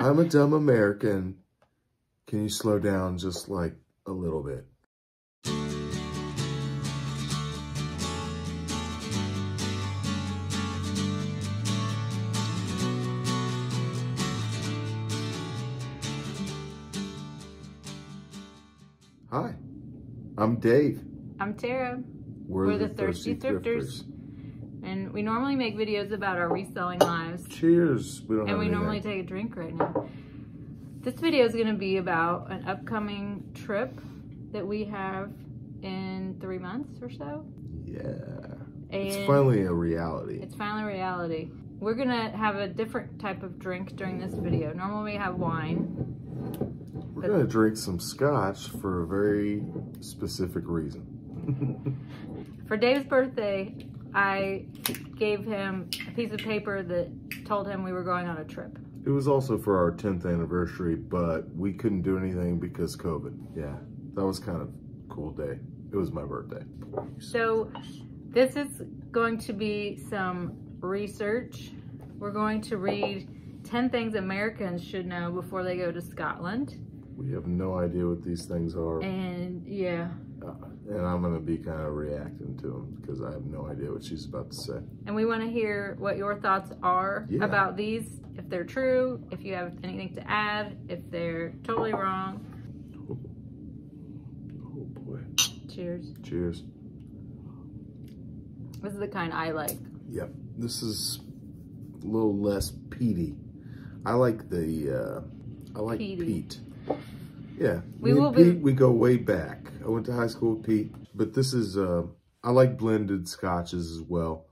I'm a dumb American. Can you slow down just like a little bit? Hi, I'm Dave. I'm Tara. We're the Thirsty Thrifters. And we normally make videos about our reselling lives. Cheers. We normally take a drink right now. This video is going to be about an upcoming trip that we have in 3 months or so. Yeah. And it's finally a reality. It's finally a reality. We're going to have a different type of drink during this video. Normally we have wine. We're going to drink some scotch for a very specific reason. For Dave's birthday, I gave him a piece of paper that told him we were going on a trip. It was also for our 10th anniversary, but we couldn't do anything because COVID. Yeah, that was kind of a cool day. It was my birthday. So this is going to be some research. We're going to read 10 things Americans should know before they go to Scotland. We have no idea what these things are. And yeah. And I'm going to be kind of reacting to them because I have no idea what she's about to say. And we want to hear what your thoughts are about these, if they're true, if you have anything to add, if they're totally wrong. Oh boy. Cheers. Cheers. This is the kind I like. Yep. This is a little less peaty. I like the, I like peat. Yeah, we go way back. I went to high school with Pete, but this is, I like blended scotches as well.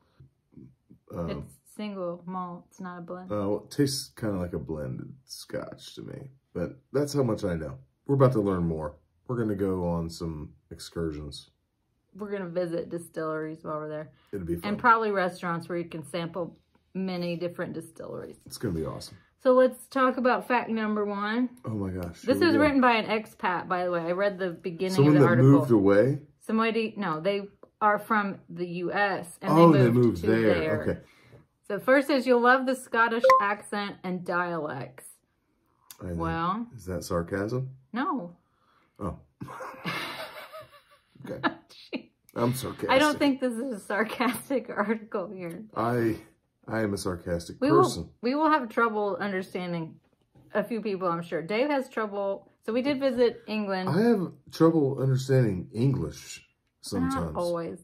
It's single malt, it's not a blend. It tastes kind of like a blended scotch to me, but that's how much I know. We're about to learn more. We're going to go on some excursions. We're going to visit distilleries while we're there. It'll be fun. And probably restaurants where you can sample many different distilleries. It's going to be awesome. So let's talk about fact number 1. Oh my gosh. This is written by an expat, by the way. I read the beginning of the article. Someone that moved away? Somebody, no, they are from the U.S. and they moved to there. Okay. So first is, you'll love the Scottish accent and dialects. Well. Is that sarcasm? No. Oh. Okay. I'm sarcastic. I don't think this is a sarcastic article here. I am a sarcastic person. We will have trouble understanding a few people, I'm sure. Dave has trouble. So we did visit England. I have trouble understanding English sometimes. Not always.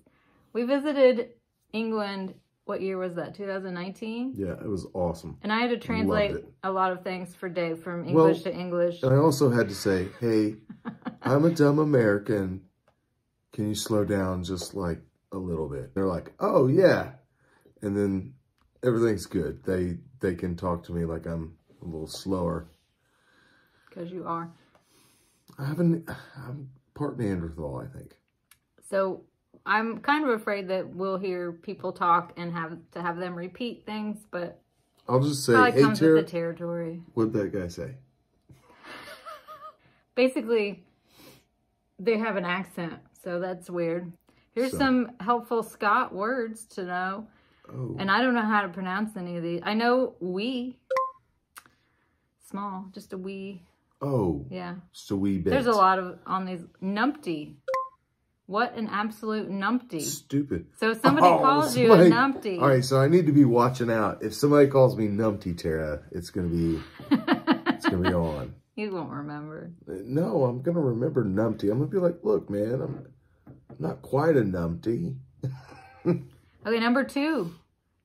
We visited England. What year was that? 2019? Yeah, it was awesome. And I had to translate a lot of things for Dave from English to English. And I also had to say, hey, I'm a dumb American. Can you slow down just like a little bit? They're like, oh, yeah. And then everything's good. They can talk to me like I'm a little slower. Because you are. I'm part Neanderthal, I think. So I'm kind of afraid that we'll hear people talk and have to have them repeat things, but I'll just say, hey, comes with the territory. What'd that guy say? Basically, they have an accent, so that's weird. Here's some helpful Scot words to know. Oh. And I don't know how to pronounce any of these. I know wee. Small, just a wee. Oh. Yeah. Just a wee bit. There's a lot of on these. Numpty. What an absolute numpty. Stupid. So if somebody calls you a numpty. All right, so I need to be watching out. If somebody calls me numpty, Tara, it's going to be on. You won't remember. No, I'm going to remember numpty. I'm going to be like, look, man, I'm not quite a numpty. Okay, number 2.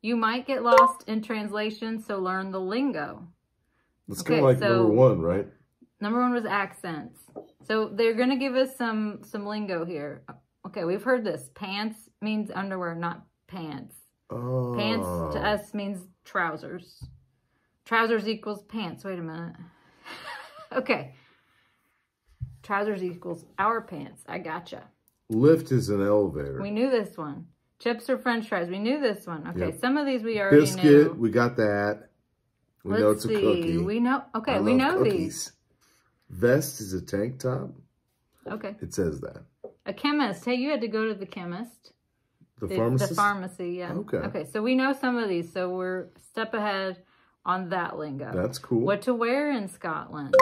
You might get lost in translation, so learn the lingo. That's kind of like number 1, right? Number 1 was accents. So they're going to give us some lingo here. Okay, we've heard this. Pants means underwear, not pants. Oh. Pants to us means trousers. Trousers equals pants. Wait a minute. Okay. Trousers equals our pants. I gotcha. Lift is an elevator. We knew this one. Chips or french fries. We knew this one. Okay, some of these we already knew. Biscuit, we got that. We know it's a cookie. We know. Okay, we know cookies. These. Vest is a tank top. Okay. It says that. A chemist. Hey, you had to go to the chemist. The pharmacist? The pharmacy, yeah. Okay. Okay, so we know some of these. So we're a step ahead on that lingo. That's cool. What to wear in Scotland.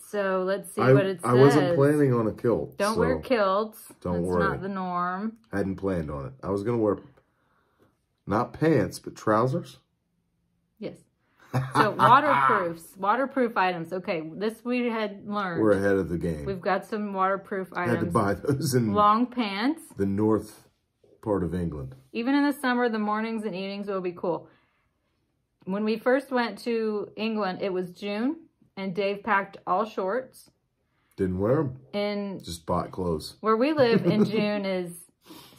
So let's see what it says. I wasn't planning on a kilt. Don't wear kilts. Don't worry. That's not the norm. Hadn't planned on it. I was going to wear not pants, but trousers. Yes. So waterproofs. Waterproof items. Okay, this we had learned. We're ahead of the game. We've got some waterproof items. Had to buy those in long pants. The north part of England. Even in the summer, the mornings and evenings will be cool. When we first went to England, it was June, and Dave packed all shorts. Didn't wear them. And just bought clothes. Where we live in June is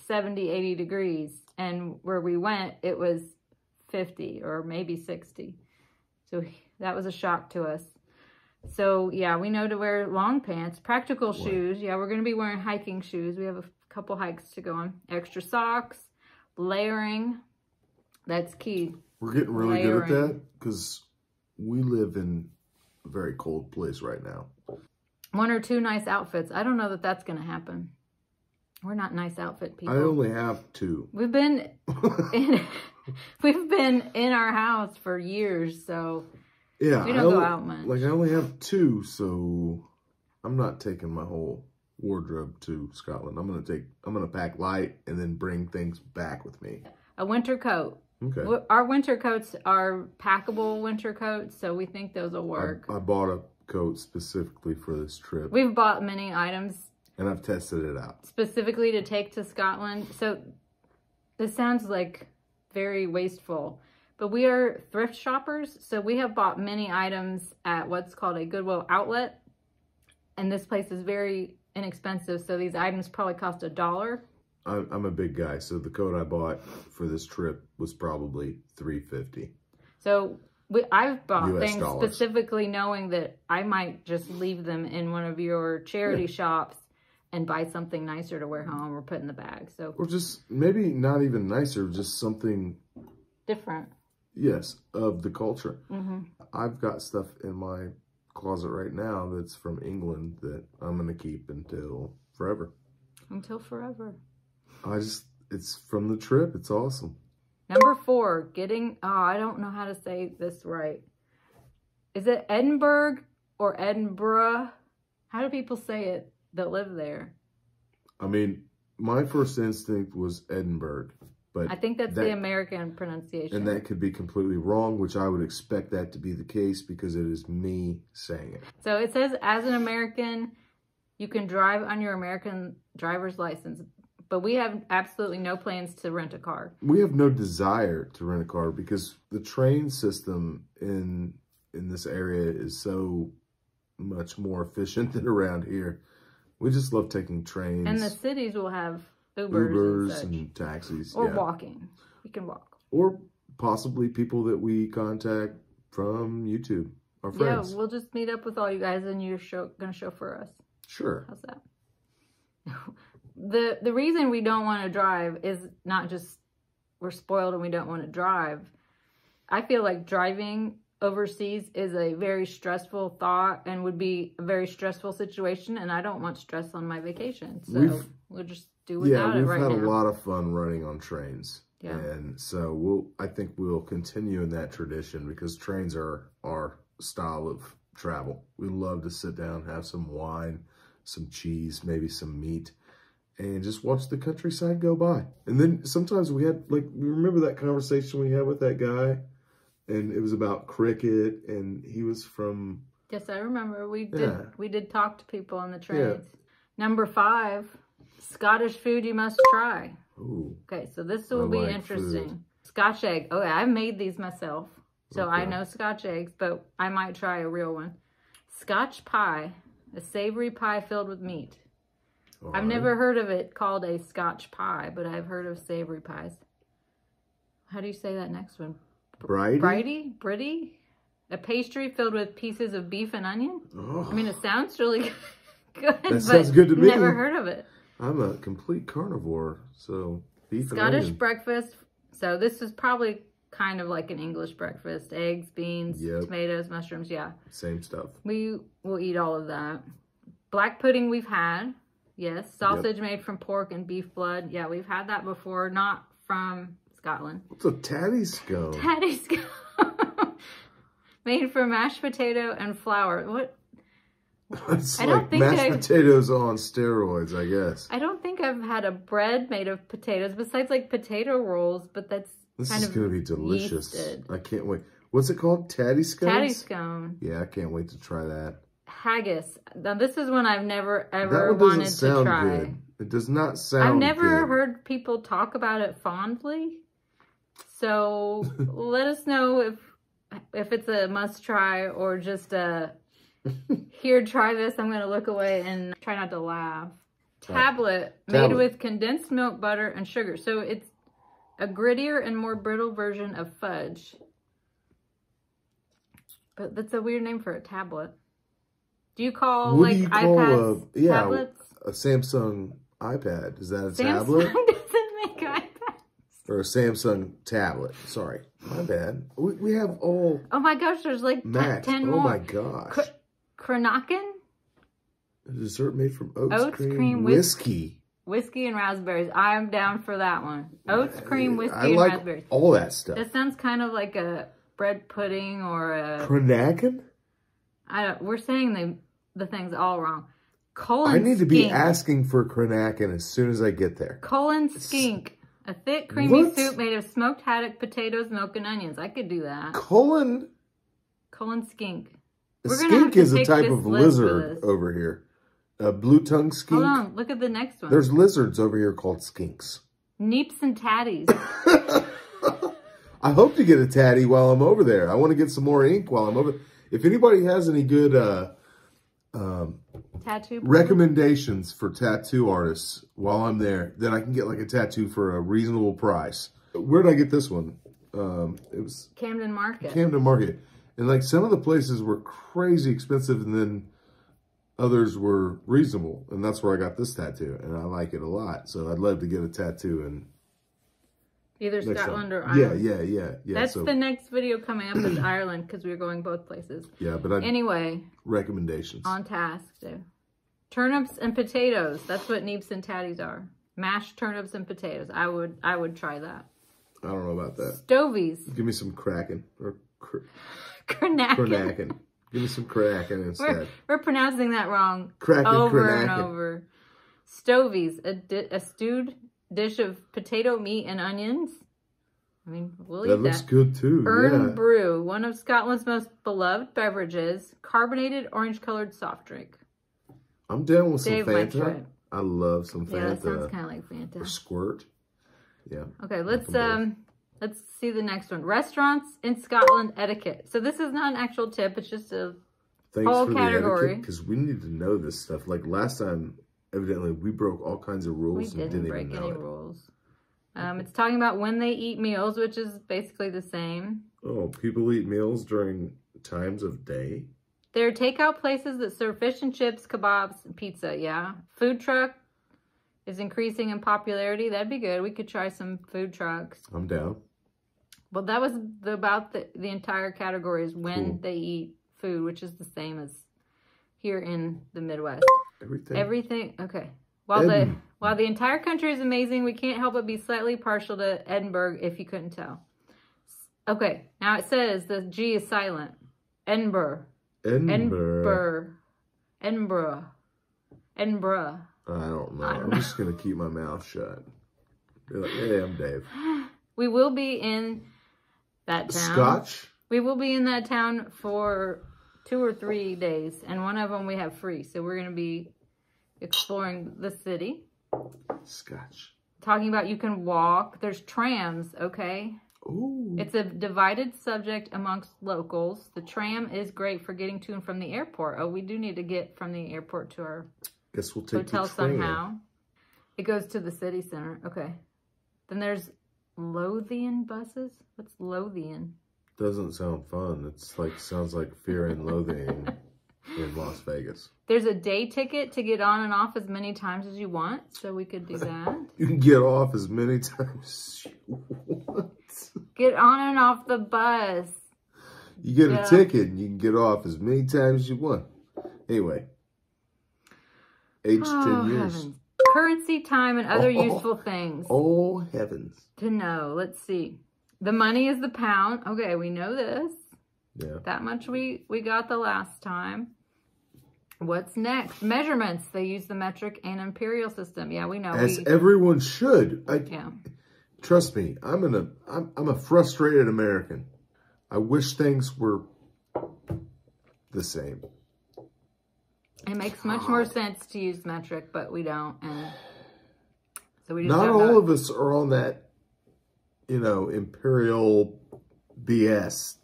70, 80 degrees. And where we went, it was 50 or maybe 60. So that was a shock to us. So, yeah, we know to wear long pants, practical shoes. Yeah, we're going to be wearing hiking shoes. We have a couple hikes to go on. Extra socks, layering. That's key. We're getting really good at that because we live in a very cold place right now. 1 or 2 nice outfits. I don't know that that's going to happen. We're not nice outfit people. I only have 2. We've been in our house for years, so yeah, we don't go out much. Like I only have 2, so I'm not taking my whole wardrobe to Scotland. I'm gonna pack light and then bring things back with me. A winter coat. Okay. Our winter coats are packable winter coats, so we think those will work. I bought a coat specifically for this trip. We've bought many items. And I've tested it out. Specifically to take to Scotland. So this sounds like very wasteful, but we are thrift shoppers. So we have bought many items at what's called a Goodwill outlet. And this place is very inexpensive. So these items probably cost $1. I'm a big guy. So the coat I bought for this trip was probably $3.50. So I've bought US things dollars. specifically knowing that I might just leave them in one of your charity shops and buy something nicer to wear home or put in the bag. So, or just maybe not even nicer, just something different. Yes, of the culture. Mm-hmm. I've got stuff in my closet right now that's from England that I'm going to keep until forever. Until forever. It's from the trip. It's awesome. Number 4, I don't know how to say this right. Is it Edinburgh or Edinburgh? How do people say it that live there? I mean, my first instinct was Edinburgh, but I think that's the American pronunciation. And that could be completely wrong, which I would expect that to be the case because it is me saying it. So it says, as an American, you can drive on your American driver's license, but we have absolutely no plans to rent a car. We have no desire to rent a car because the train system in this area is so much more efficient than around here. We just love taking trains. And the cities will have Ubers and taxis. Or walking. You can walk. Or possibly people that we contact from YouTube, our friends. Yeah, we'll just meet up with all you guys and you're going to chauffeur us. Sure. How's that? The reason we don't want to drive is not just we're spoiled and we don't want to drive. I feel like driving overseas is a very stressful thought and would be a very stressful situation, and I don't want stress on my vacation. So we'll just do without it right now. We've had a lot of fun running on trains. Yeah. And so I think we'll continue in that tradition because trains are our style of travel. We love to sit down, have some wine, some cheese, maybe some meat, and just watch the countryside go by. And then sometimes we had, you remember that conversation we had with that guy? And it was about cricket, and he was from... Yes, I remember. We did talk to people on the trains. Yeah. Number 5, Scottish food you must try. Ooh. Okay, so this will be interesting. Food. Scotch egg. Oh, yeah, I've made these myself. So I know Scotch eggs, but I might try a real one. Scotch pie, a savory pie filled with meat. I've never heard of it called a Scotch pie, but I've heard of savory pies. How do you say that next one? Bridie? A pastry filled with pieces of beef and onion? Oh. I mean, it sounds really good. That sounds good to me. Never heard of it. I'm a complete carnivore, so beef and Scottish onion. breakfast. So this is probably kind of like an English breakfast. Eggs, beans, tomatoes, mushrooms, yeah. Same stuff. We will eat all of that. Black pudding we've had. Yes. Sausage made from pork and beef blood. Yeah, we've had that before. Not from Scotland. What's a tatty scone? Tatty scone. Made from mashed potato and flour. What? It's like mashed potatoes on steroids, I guess. I don't think I've had a bread made of potatoes besides like potato rolls, but that's This is going to be delicious. Yeasted. I can't wait. What's it called? Tatty scones? Tatty scone. Yeah, I can't wait to try that. Haggis. Now, this is one I've never, ever wanted to try. Good. It does not sound I've never good. heard people talk about it fondly. So let us know if it's a must try or just a, here, try this. I'm going to look away and try not to laugh. Tablet made with condensed milk, butter, and sugar. So it's a grittier and more brittle version of fudge. But that's a weird name for a tablet. Do you call iPads tablets? A Samsung iPad. Is that a tablet? Samsung doesn't make iPads. Or a Samsung tablet. Sorry. My bad. We have all... Oh my gosh, there's like 10 more. Oh my gosh. Kronaken? A dessert made from oats cream whiskey. Whiskey and raspberries. I'm down for that one. Oats cream, whiskey, and raspberries. All that stuff. That sounds kind of like a bread pudding or a... Kronaken? We're saying the things all wrong. Cullen Skink. I need to be asking for Kronaken as soon as I get there. Cullen Skink. A thick, creamy soup made of smoked haddock, potatoes, milk, and onions. I could do that. Cullen Skink. A skink is a type of lizard over here. A blue-tongued skink. Hold on, look at the next one. There's lizards over here called skinks. Neeps and tatties. I hope to get a tatty while I'm over there. I want to get some more ink while I'm over there. If anybody has any good tattoo recommendations for tattoo artists while I'm there, then I can get like a tattoo for a reasonable price. Where did I get this one? It was Camden Market. Camden Market. And like some of the places were crazy expensive and then others were reasonable. And that's where I got this tattoo. And I like it a lot. So I'd love to get a tattoo in either Scotland or Ireland. Yeah. That's the next video coming up is Ireland because we're going both places. Yeah, but anyway. Recommendations. On task. So. Turnips and potatoes. That's what neeps and tatties are. Mashed turnips and potatoes. I would try that. I don't know about that. Stovies. Give me some Kraken or Kronaken. Give me some Kronaken instead. We're pronouncing that wrong Kraken, over Kronaken. and over. Stovies, a stewed dish of potato, meat, and onions. I mean, we'll eat that. That looks good too. Urn Brew, one of Scotland's most beloved beverages. Carbonated orange-colored soft drink. I'm down with some Fanta. I love some Fanta. Yeah, that sounds kind of like Fanta. Or Squirt. Yeah. Okay, let's see the next one. Restaurants in Scotland etiquette. So this is not an actual tip. It's just a whole category. Because we need to know this stuff. Like last time, evidently, we broke all kinds of rules and didn't break any rules. It's talking about when they eat meals, which is basically the same. Oh, people eat meals during times of day? There are takeout places that serve fish and chips, kebabs, and pizza, yeah. Food truck is increasing in popularity. That'd be good. We could try some food trucks. I'm down. Well, that was about the entire category is when they eat food, which is the same as here in the Midwest. Everything. Okay. While the entire country is amazing, we can't help but be slightly partial to Edinburgh, if you couldn't tell. Okay. Now it says the G is silent. Edinburgh. Edinburgh. Edinburgh. Edinburgh. I don't know. I'm just going to keep my mouth shut. Be like, hey, I'm Dave. We will be in that town. Scotch? We will be in that town for 2 or 3 days. And one of them we have free. So we're going to be exploring the city. Scotch. Talking about you can walk. There's trams, okay? Ooh. It's a divided subject amongst locals. The tram is great for getting to and from the airport. Oh, we do need to get from the airport to our Guess we'll take hotel the train. somehow. It goes to the city center. Okay. Then there's Lothian buses. What's Lothian? Doesn't sound fun. It's like sounds like Fear and Loathing in Las Vegas. There's a day ticket to get on and off as many times as you want, so we could do that. You can get off as many times as you want. Get on and off the bus. You get a ticket and you can get off as many times as you want. Anyway. Age 10 years. Heavens. Currency, time, and other useful things. Oh, heavens. To know. Let's see. The money is the pound. Okay, we know this. Yeah. That much we got the last time. What's next? Measurements. They use the metric and imperial system. Yeah, we know. As everyone should. Yeah. Trust me, I'm a frustrated American. I wish things were the same. It makes much more sense to use metric, but we don't. And so we just not all of us are on that, imperial BS.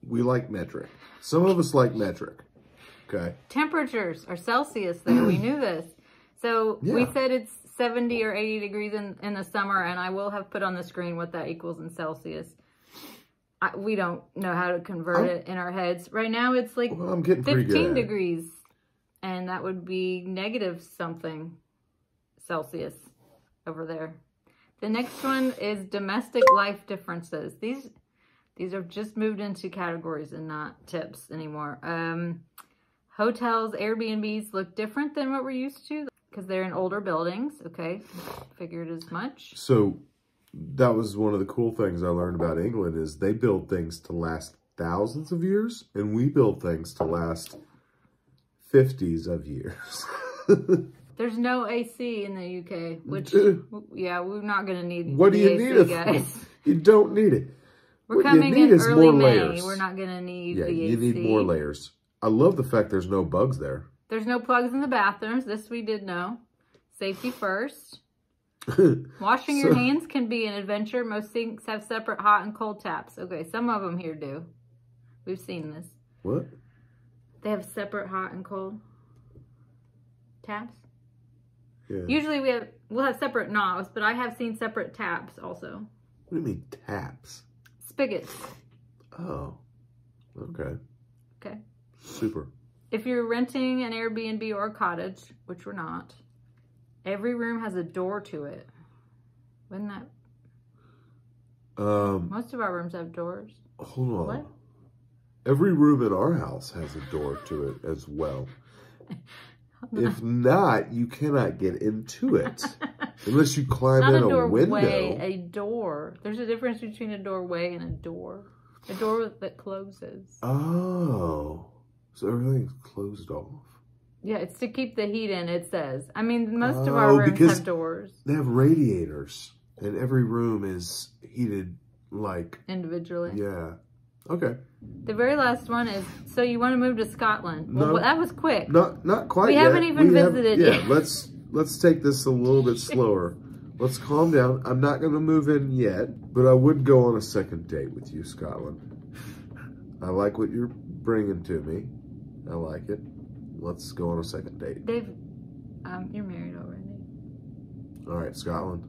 We like metric. Some of us like metric. Okay. Temperatures are Celsius there. We knew this. So we said it's 70 or 80 degrees in the summer, and I will have put on the screen what that equals in Celsius. We don't know how to convert it in our heads. Right now it's like I'm getting 15 degrees, and that would be negative something Celsius over there. The next one is domestic life differences. These are just moved into categories and not tips anymore. Hotels, Airbnbs look different than what we're used to because they're in older buildings. Okay, figured as much. So that was one of the cool things I learned about England is they build things to last thousands of years, and we build things to last 50s of years. There's no AC in the UK, which, yeah, we're not going to need what do you need it guys. For? You don't need it. We're coming in early May. We're not going to need the AC. You need more layers. I love the fact there's no bugs there. There's no plugs in the bathrooms. This we did know. Safety first. Washing your hands can be an adventure. Most sinks have separate hot and cold taps. Okay, some of them here do. We've seen this. What? They have separate hot and cold taps. Yeah. Usually we'll have separate knobs, but I have seen separate taps also. What do you mean taps? Spigots. Oh, okay. Okay. Super. If you're renting an Airbnb or a cottage, which we're not, every room has a door to it. Wouldn't that? Most of our rooms have doors. Hold on. What? Every room in our house has a door to it as well. If not, you cannot get into it unless you climb in a window. A door. There's a difference between a doorway and a door. A door that closes. Oh, so everything's closed off. Yeah, it's to keep the heat in, it says. I mean, most of our rooms have doors. They have radiators, and every room is heated like... individually. Yeah. Okay. The very last one is, so you want to move to Scotland. Well, that was quick. Not quite yet. We haven't even visited yet. Let's take this a little bit slower. Let's calm down. I'm not going to move in yet, but I would go on a second date with you, Scotland. I like what you're bringing to me. I like it. Let's go on a second date. Dave, you're married already. All right, Scotland.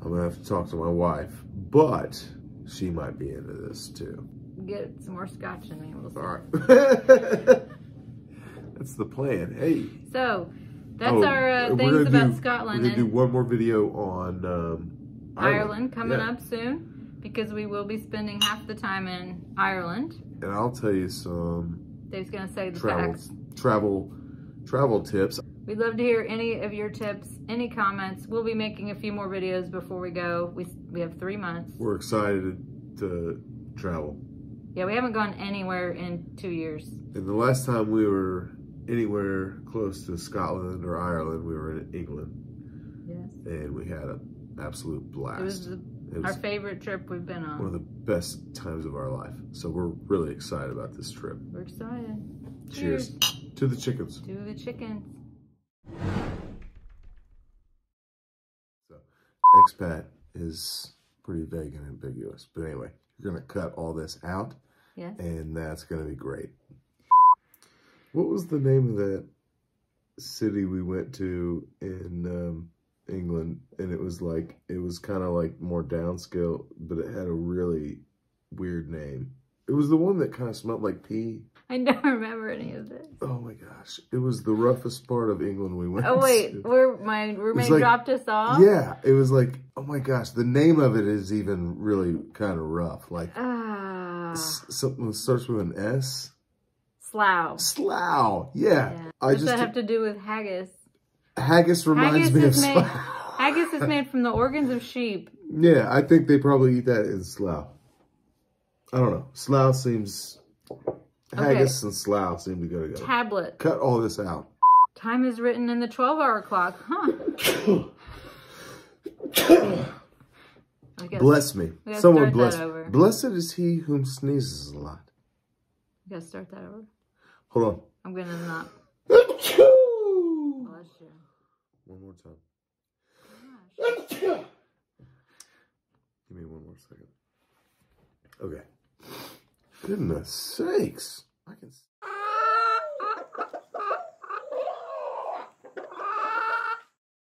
I'm going to have to talk to my wife, but she might be into this too. Get some more scotch in me. We'll see. All right. That's the plan. Hey. So, that's our things about Scotland. We're going to do one more video on Ireland coming up soon, because we will be spending half the time in Ireland. And I'll tell you some... Dave's going to say the facts. Travel tips. We'd love to hear any of your tips, any comments. We'll be making a few more videos before we go. We have 3 months. We're excited to travel. Yeah, we haven't gone anywhere in 2 years. And the last time we were anywhere close to Scotland or Ireland, we were in England. Yes. And we had an absolute blast. It was our favorite trip we've been on. One of the best times of our life. So we're really excited about this trip. We're excited. Cheers. To the chickens. To the chickens. So, expat is pretty vague and ambiguous. But anyway, you're going to cut all this out. Yes. And that's going to be great. What was the name of that city we went to in England? And it was kind of like more downscale, but it had a really weird name. It was the one that kind of smelled like pee. I don't remember any of this. Oh my gosh. It was the roughest part of England we went to. Oh wait, my roommate dropped us off? Yeah, it was like, oh my gosh, the name of it is even really kind of rough. Like, something that starts with an S? Slough. Slough, yeah. What does that have to do with haggis? Haggis reminds me of Slough. Haggis is made from the organs of sheep. Yeah, I think they probably eat that in Slough. I don't know. Slough seems... Haggis and slough seem to go together. Tablet. Cut all this out. Time is written in the 12-hour clock. Bless me. Someone bless. Blessed is he whom sneezes a lot. You gotta start that over. Hold on. I'm gonna not. Bless you. One more time. Gosh. Give me one more second. Okay. Goodness sakes. I can...